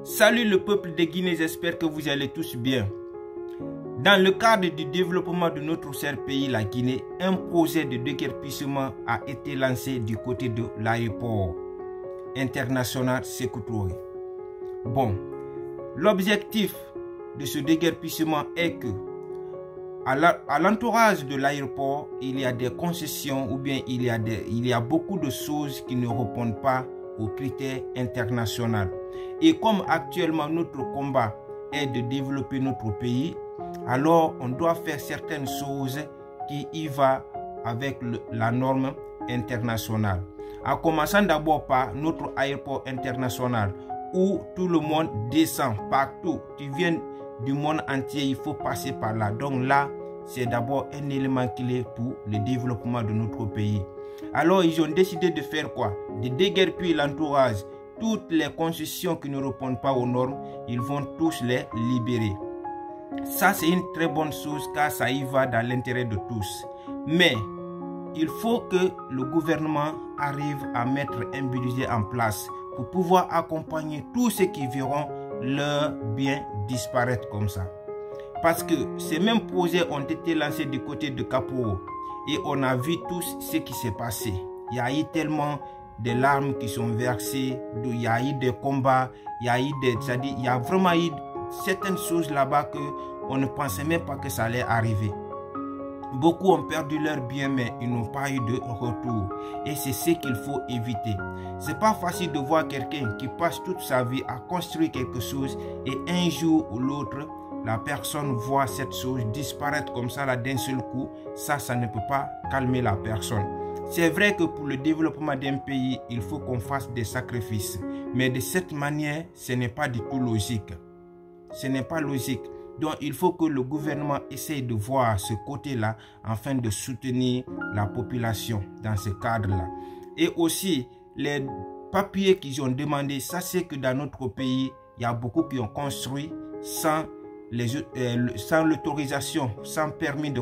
Salut le peuple de Guinée, j'espère que vous allez tous bien. Dans le cadre du développement de notre cher pays, la Guinée, un projet de déguerpissement a été lancé du côté de l'aéroport international Sékou Touré. Bon, l'objectif de ce déguerpissement est que à l'entourage de l'aéroport, il y a des concessions ou bien il y a beaucoup de choses qui ne répondent pas aux critères internationaux. Et comme actuellement notre combat est de développer notre pays, alors on doit faire certaines choses qui y vont avec la norme internationale. En commençant d'abord par notre aéroport international où tout le monde descend partout. Tu viens du monde entier, il faut passer par là. Donc là, c'est d'abord un élément clé pour le développement de notre pays. Alors ils ont décidé de faire quoi? De déguerpir l'entourage. Toutes les concessions qui ne répondent pas aux normes, ils vont tous les libérer. Ça, c'est une très bonne chose car ça y va dans l'intérêt de tous. Mais il faut que le gouvernement arrive à mettre un budget en place pour pouvoir accompagner tous ceux qui verront leurs biens disparaître comme ça. Parce que ces mêmes projets ont été lancés du côté de Kaporo et on a vu tous ce qui s'est passé. Il y a eu tellement de larmes qui sont versées, il y a eu des combats, il y a vraiment eu certaines choses là-bas que on ne pensait même pas que ça allait arriver. Beaucoup ont perdu leurs biens, mais ils n'ont pas eu de retour. Et c'est ce qu'il faut éviter. C'est pas facile de voir quelqu'un qui passe toute sa vie à construire quelque chose et un jour ou l'autre, la personne voit cette chose disparaître comme ça d'un seul coup. Ça ne peut pas calmer la personne. C'est vrai que pour le développement d'un pays, il faut qu'on fasse des sacrifices. Mais de cette manière, ce n'est pas du tout logique. Ce n'est pas logique. Donc, il faut que le gouvernement essaye de voir ce côté-là afin de soutenir la population dans ce cadre-là. Et aussi, les papiers qu'ils ont demandé, ça c'est que dans notre pays, il y a beaucoup qui ont construit sans l'autorisation, sans permis de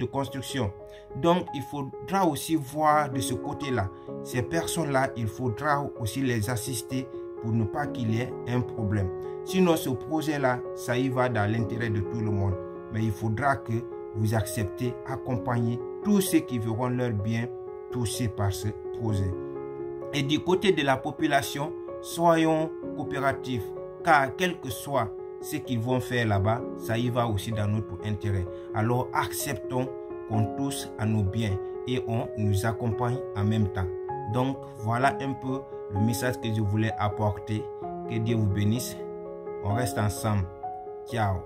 construction. Donc, il faudra aussi voir de ce côté-là. Ces personnes-là, il faudra aussi les assister pour ne pas qu'il y ait un problème. Sinon, ce projet-là, ça y va dans l'intérêt de tout le monde. Mais il faudra que vous acceptez, accompagner tous ceux qui verront leur bien touchés par ce projet. Et du côté de la population, soyons coopératifs, car quel que soit ce qu'ils vont faire là-bas, ça y va aussi dans notre intérêt. Alors acceptons qu'on touche à nos biens et on nous accompagne en même temps. Donc voilà un peu le message que je voulais apporter. Que Dieu vous bénisse. On reste ensemble. Ciao.